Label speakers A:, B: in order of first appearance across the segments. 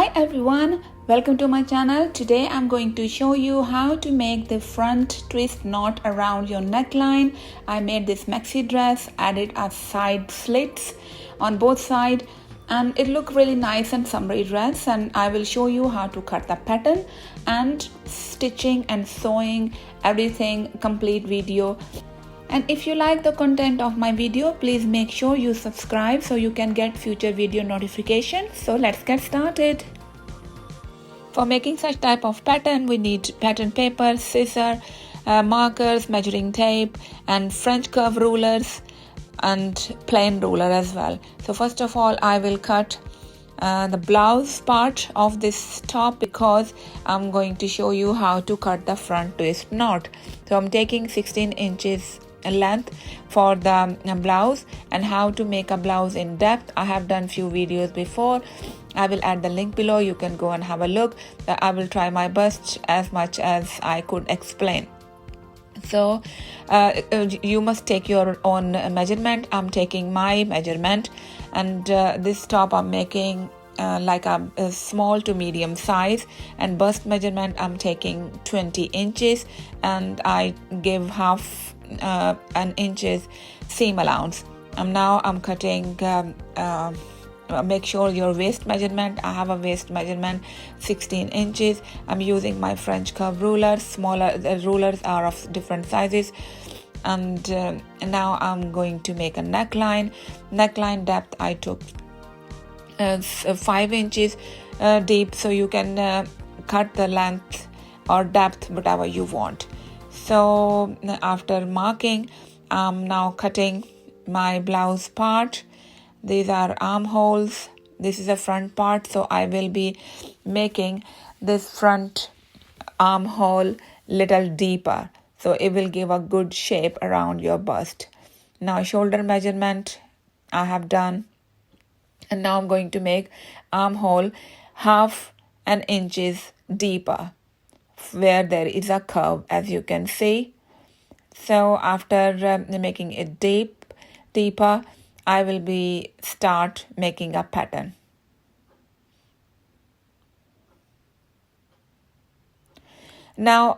A: Hi everyone, welcome to my channel. Today I'm going to show you how to make the front twist knot around your neckline. I made this maxi dress, added a side slits on both sides, and it looked really nice and summery dress. And I will show you how to cut the pattern and stitching and sewing, everything, complete video. And if you like the content of my video, please make sure you subscribe so you can get future video notifications. So let's get started. For making such type of pattern, we need pattern paper, scissor, markers, measuring tape, and French curve rulers and plain ruler as well. So first of all, I will cut the blouse part of this top because I'm going to show you how to cut the front twist knot. So I'm taking 16 inches length for the blouse, and how to make a blouse in depth I have done few videos before. I will add the link below, you can go and have a look. I will try my best as much as I could explain. So you must take your own measurement. I'm taking my measurement, and this top I'm making like a small to medium size, and bust measurement I'm taking 20 inches, and I give half an inches seam allowance. Now I'm cutting make sure your waist measurement, I have a waist measurement 16 inches. I'm using my French curve ruler. Smaller rulers are of different sizes. And now I'm going to make a neckline depth. I took 5 inches deep, so you can cut the length or depth whatever you want. So after marking, I'm now cutting my blouse part. These are armholes. This is the front part, so I will be making this front armhole little deeper, so it will give a good shape around your bust. Now shoulder measurement I have done, and now I'm going to make armhole half an inches deeper where there is a curve, as you can see. So after making it deeper, I will be start making a pattern. Now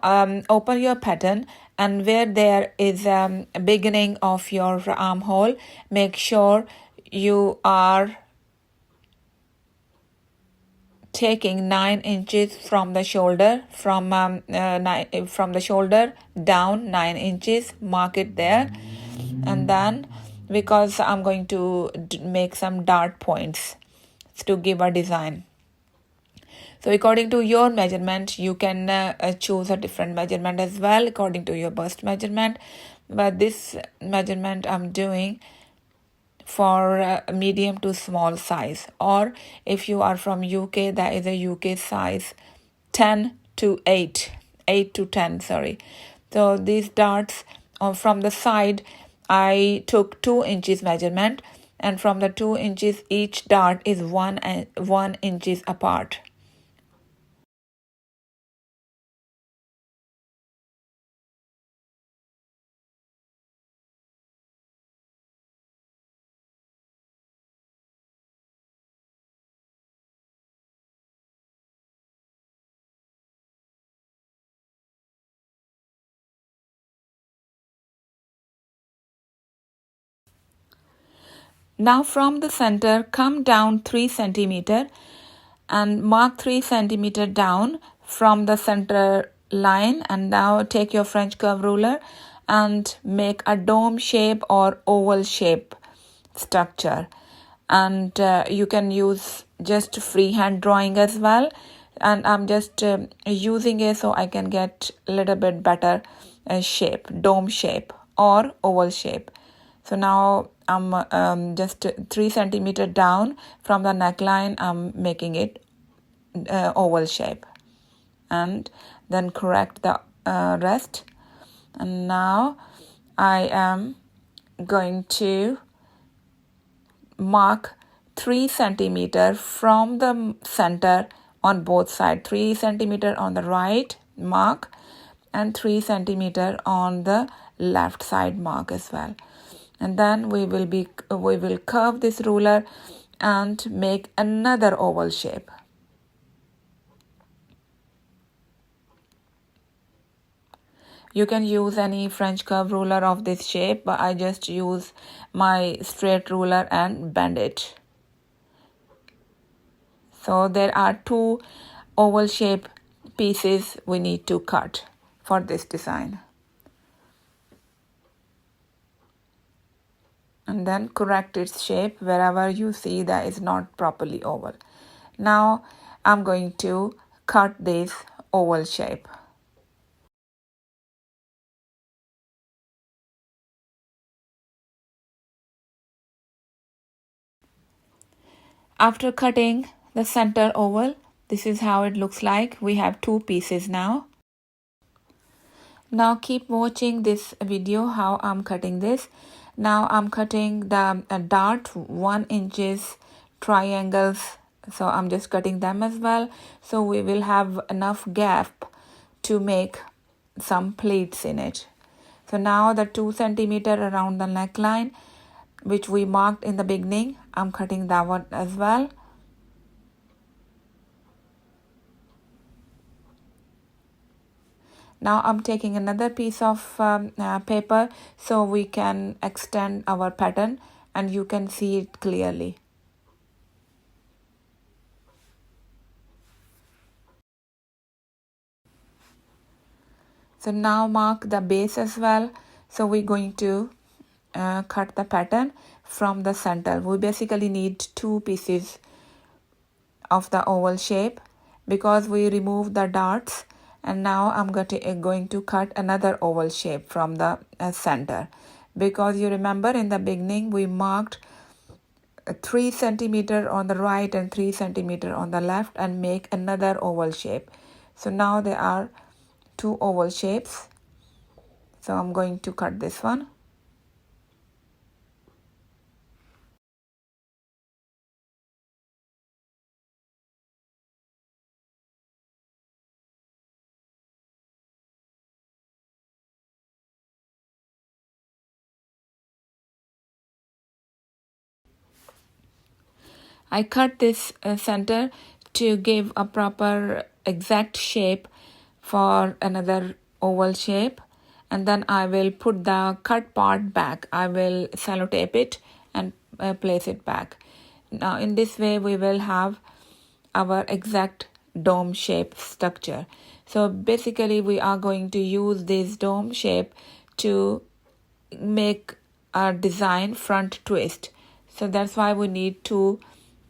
A: open your pattern, and where there is a beginning of your armhole, make sure you are taking 9 inches from the shoulder, from the shoulder down 9 inches, mark it there. And then, because I'm going to make some dart points to give a design, so according to your measurement you can choose a different measurement as well according to your bust measurement, but this measurement I'm doing for medium to small size, or if you are from UK, that is a UK size 10 to 8 to 10, sorry. So these darts from the side I took 2 inches measurement, and from the 2 inches each dart is 1 inches apart. Now from the center, come down 3 centimeter and mark 3 centimeter down from the center line, and now take your French curve ruler and make a dome shape or oval shape structure. And you can use just freehand drawing as well, and I'm just using it so I can get a little bit better shape, dome shape or oval shape. So now I'm just 3 centimeter down from the neckline, I'm making it oval shape, and then correct the rest. And now I am going to mark 3 centimeter from the center on both sides, 3 centimeter on the right mark and 3 centimeter on the left side mark as well. And then we will curve this ruler and make another oval shape. You can use any French curve ruler of this shape, but I just use my straight ruler and bend it. So there are 2 oval shape pieces we need to cut for this design. And then correct its shape wherever you see that is not properly oval. Now I'm going to cut this oval shape. After cutting the center oval, this is how it looks like. We have 2 pieces now. Now keep watching this video how I'm cutting this. Now I'm cutting the dart 1 inches triangles. So I'm just cutting them as well. So we will have enough gap to make some pleats in it. So now the 2 centimeter around the neckline, which we marked in the beginning, I'm cutting that one as well. Now I'm taking another piece of paper so we can extend our pattern and you can see it clearly. So now mark the base as well. So we're going to cut the pattern from the center. We basically need 2 pieces of the oval shape because we removed the darts, and now I'm going to cut another oval shape from the center, because you remember in the beginning we marked 3 centimeter on the right and 3 centimeter on the left and make another oval shape. So now there are 2 oval shapes. So I'm going to cut this one. I cut this center to give a proper exact shape for another oval shape, and then I will put the cut part back. I will sellotape it and place it back. Now in this way we will have our exact dome shape structure. So basically we are going to use this dome shape to make our design front twist. So that's why we need 2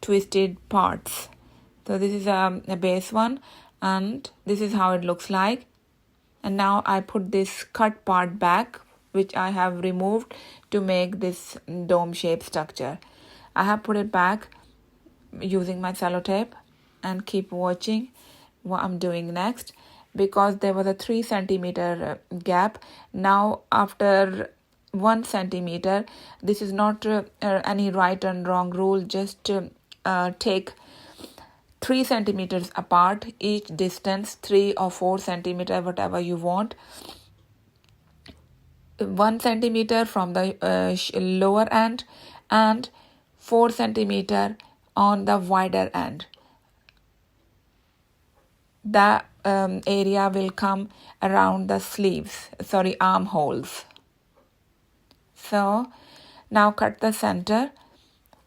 A: twisted parts. So this is a base one and this is how it looks like. And now I put this cut part back, which I have removed to make this dome shape structure. I have put it back using my sellotape, and keep watching what I'm doing next, because there was a 3 centimeter gap. Now after 1 centimeter, this is not any right and wrong rule, just take 3 centimeters apart, each distance 3 or 4 centimeter, whatever you want. 1 centimeter from the lower end and 4 centimeter on the wider end. The area will come around the sleeves, armholes. So now cut the center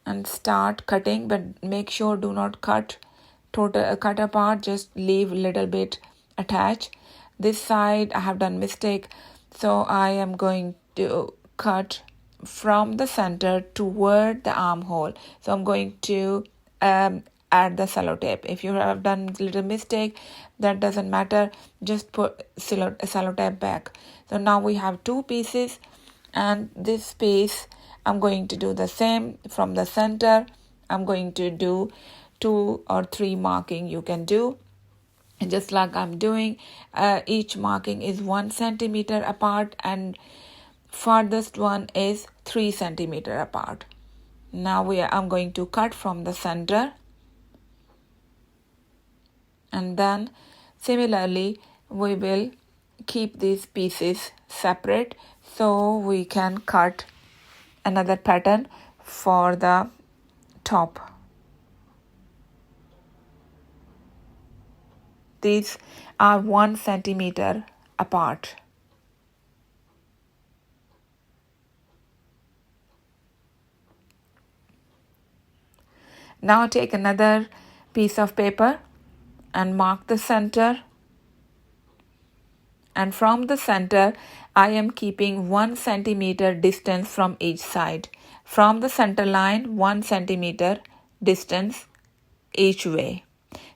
A: and start cutting, but make sure do not cut cut apart, just leave a little bit attached. This side I have done mistake, so I am going to cut from the center toward the armhole. So I'm going to add the sellotape. If you have done a little mistake, that doesn't matter, just put sellotape back. So now we have 2 pieces, and this piece I'm going to do the same from the center. I'm going to do 2 or 3 marking you can do, just like I'm doing. Each marking is 1 centimeter apart and farthest one is 3 centimeter apart. Now I'm going to cut from the center, and then similarly we will keep these pieces separate so we can cut another pattern for the top. These are 1 centimeter apart. Now take another piece of paper and mark the center. And from the center, I am keeping 1 centimeter distance from each side. From the center line, 1 centimeter distance each way.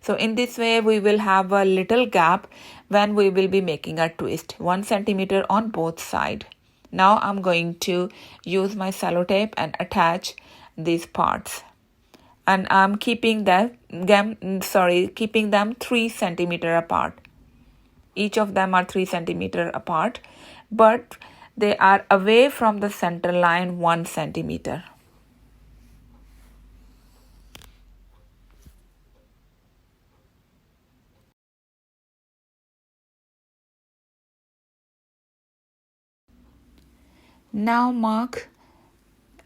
A: So in this way, we will have a little gap when we will be making a twist, 1 centimeter on both sides. Now I'm going to use my sellotape and attach these parts. And I'm keeping them 3 centimeter apart. Each of them are 3 centimeter apart, but they are away from the center line 1 centimeter. Now mark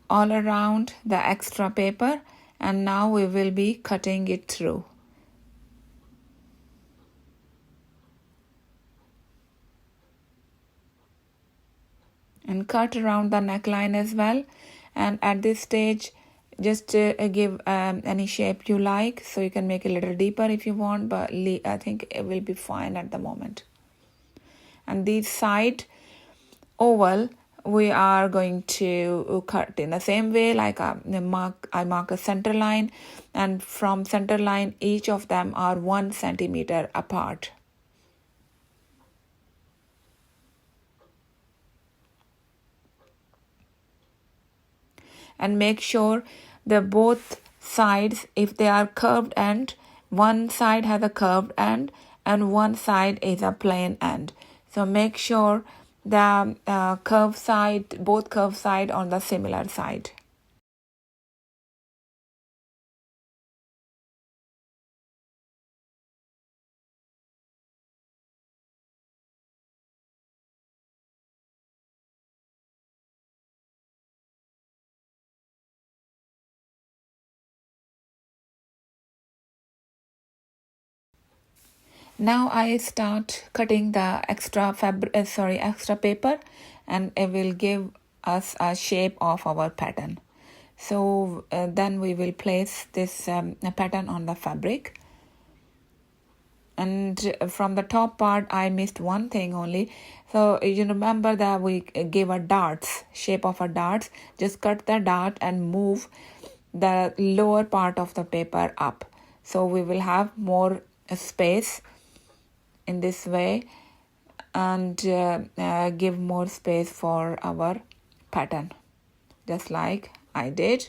A: all around the extra paper, and now we will be cutting it through. And cut around the neckline as well. And at this stage, just give any shape you like. So you can make it a little deeper if you want, but I think it will be fine at the moment. And this side oval, we are going to cut in the same way, like I mark a center line, and from center line, each of them are 1 centimeter apart. And make sure that both sides, if they are curved end, one side has a curved end and one side is a plain end. So make sure the curved side, both curved side on the similar side. Now I start cutting the extra paper, and it will give us a shape of our pattern. So then we will place this pattern on the fabric. And from the top part, I missed one thing only. So you remember that we gave a shape of a darts. Just cut the dart and move the lower part of the paper up. So we will have more space in this way, and give more space for our pattern, just like I did.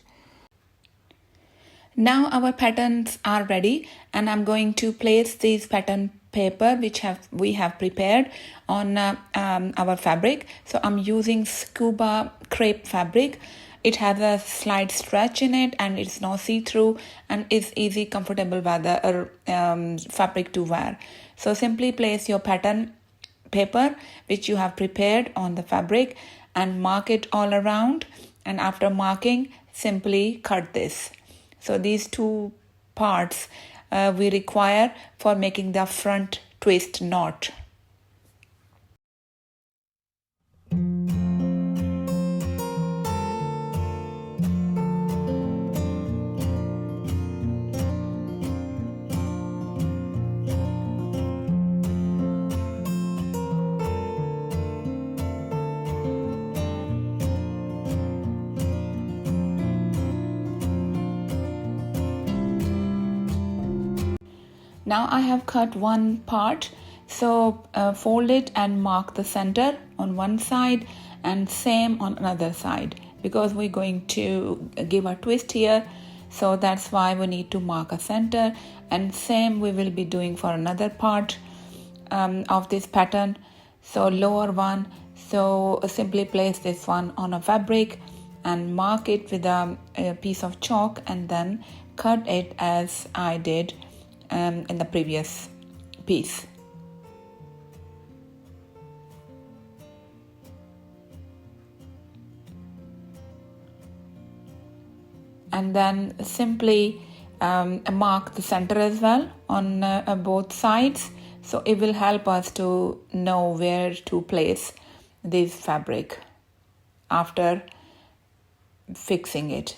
A: Now our patterns are ready, and I'm going to place this pattern paper which we have prepared on our fabric. So I'm using scuba crepe fabric. It has a slight stretch in it, and it's not see-through, and it's easy, comfortable weather fabric to wear. So simply place your pattern paper which you have prepared on the fabric and mark it all around. And after marking, simply cut this. So these two parts we require for making the front twist knot. Now I have cut one part, so fold it and mark the center on one side and same on another side, because we're going to give a twist here, so that's why we need to mark a center. And same we will be doing for another part of this pattern, so lower one. So simply place this one on a fabric and mark it with a piece of chalk, and then cut it as I did in the previous piece. And then simply mark the center as well on both sides, so it will help us to know where to place this fabric after fixing it.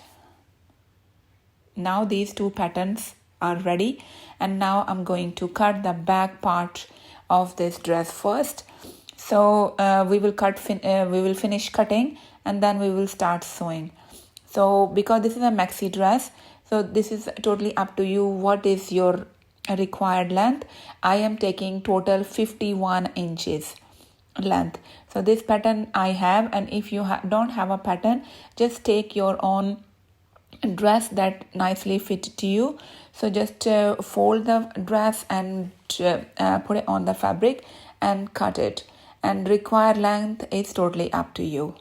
A: Now these two patterns are ready, and now I'm going to cut the back part of this dress first. So we will finish cutting, and then we will start sewing. So because this is a maxi dress, so this is totally up to you. What is your required length? I am taking total 51 inches length. So this pattern I have, and if you don't have a pattern, just take your own dress that nicely fit to you. So just fold the dress and put it on the fabric and cut it, and required length is totally up to you.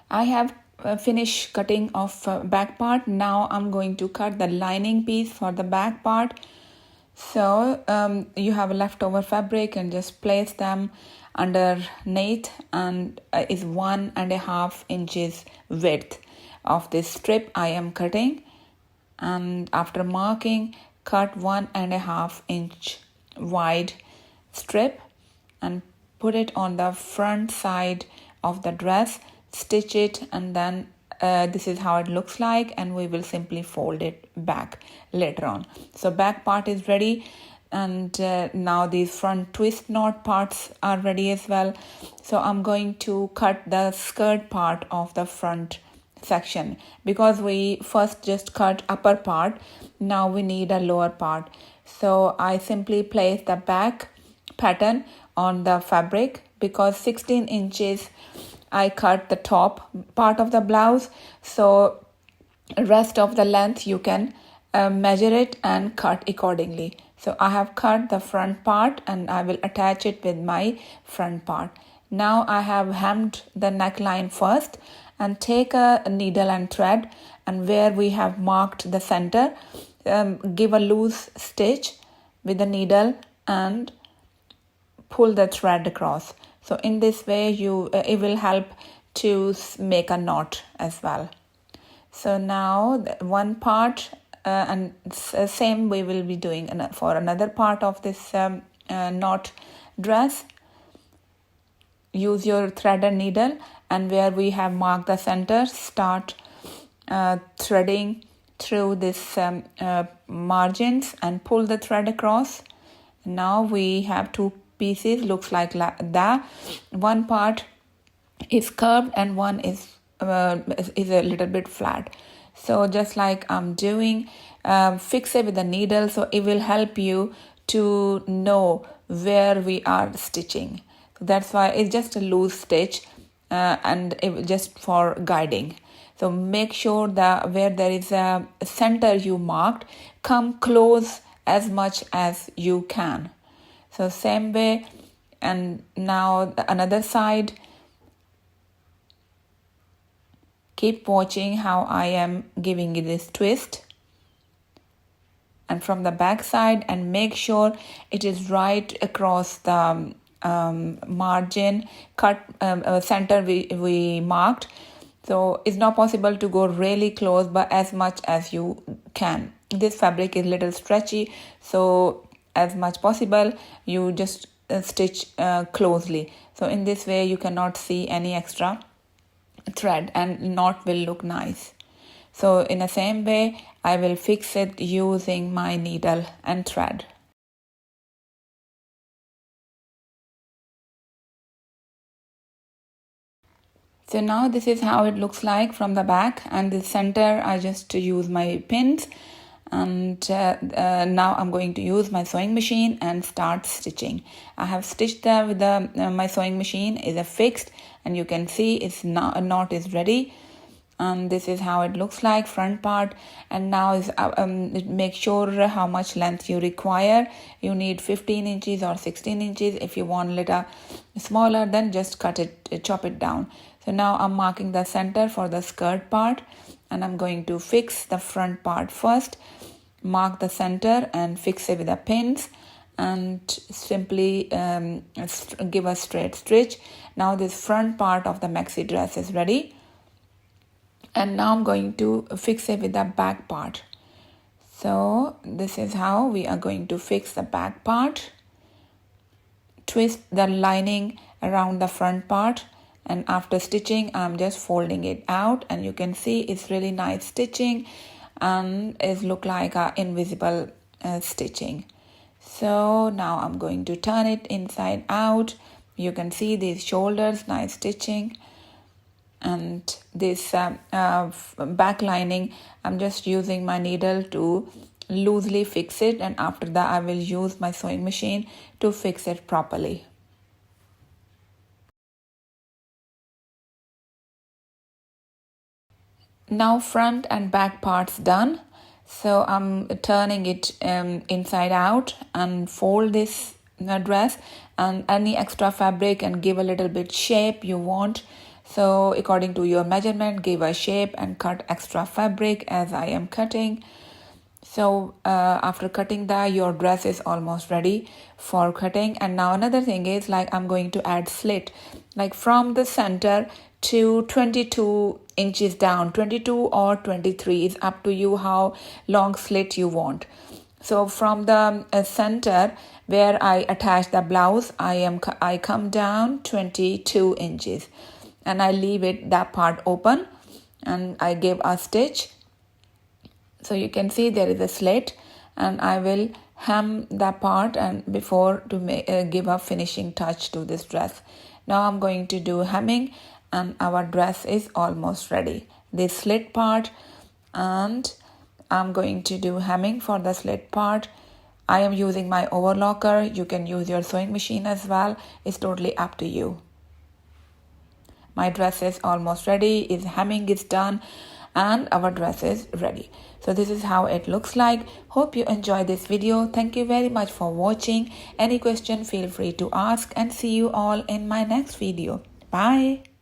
A: I have finished cutting of back part. Now I'm going to cut the lining piece for the back part. So you have a leftover fabric and just place them underneath, and is 1.5 inches width of this strip I am cutting. And after marking, cut 1.5 inch wide strip and put it on the front side of the dress, stitch it, and then this is how it looks like, and we will simply fold it back later on. So back part is ready, and now these front twist knot parts are ready as well. So I'm going to cut the skirt part of the front section, because we first just cut upper part. Now we need a lower part. So I simply place the back pattern on the fabric, because 16 inches I cut the top part of the blouse. So rest of the length you can measure it and cut accordingly. So I have cut the front part, and I will attach it with my front part. Now I have hemmed the neckline first, and take a needle and thread, and where we have marked the center, give a loose stitch with the needle and pull the thread across. So in this way it will help to make a knot as well. So now one part, and same we will be doing for another part of this knot dress. Use your thread and needle, and where we have marked the center, start threading through this margins and pull the thread across. Now we have two pieces, looks like that. One part is curved and one is a little bit flat. So just like I'm doing, fix it with the needle, so it will help you to know where we are stitching. That's why it's just a loose stitch, and just for guiding. So make sure that where there is a center you marked, come close as much as you can. So same way, and now another side. Keep watching how I am giving it this twist, and from the back side, and make sure it is right across the margin cut center we marked. So it's not possible to go really close, but as much as you can. This fabric is little stretchy, so as much possible you just stitch closely. So in this way you cannot see any extra thread, and knot will look nice. So in the same way I will fix it using my needle and thread. So now this is how it looks like from the back, and the center I just use my pins, and now I'm going to use my sewing machine and start stitching. I have stitched there with my sewing machine is fixed, and you can see it's a knot is ready, and this is how it looks like front part. And now is make sure how much length you require. You need 15 inches or 16 inches. If you want a little smaller, then just chop it down. So now I'm marking the center for the skirt part, and I'm going to fix the front part first. Mark the center and fix it with the pins, and simply give a straight stitch. Now this front part of the maxi dress is ready, and now I'm going to fix it with the back part. So this is how we are going to fix the back part. Twist the lining around the front part, and after stitching I'm just folding it out, and you can see it's really nice stitching and it look like a invisible stitching. So now I'm going to turn it inside out. You can see these shoulders, nice stitching, and this back lining, I'm just using my needle to loosely fix it, and after that I will use my sewing machine to fix it properly. Now front and back parts done, so I'm turning it inside out and fold this dress, and any extra fabric and give a little bit shape you want. So according to your measurement, give a shape and cut extra fabric as I am cutting. So after cutting that, your dress is almost ready for cutting. And now another thing is, like, I'm going to add slit, like from the center to 22 inches down. 22 or 23 is up to you how long slit you want. So from the center where I attach the blouse, I come down 22 inches, and I leave it that part open, and I give a stitch. So you can see there is a slit, and I will hem that part and before to give a finishing touch to this dress. Now I'm going to do hemming, and our dress is almost ready. This slit part, and I'm going to do hemming for the slit part. I am using my overlocker. You can use your sewing machine as well. It's totally up to you. My dress is almost ready. Its hemming is done, and our dress is ready. So this is how it looks like. Hope you enjoyed this video. Thank you very much for watching. Any question, feel free to ask, and see you all in my next video. Bye.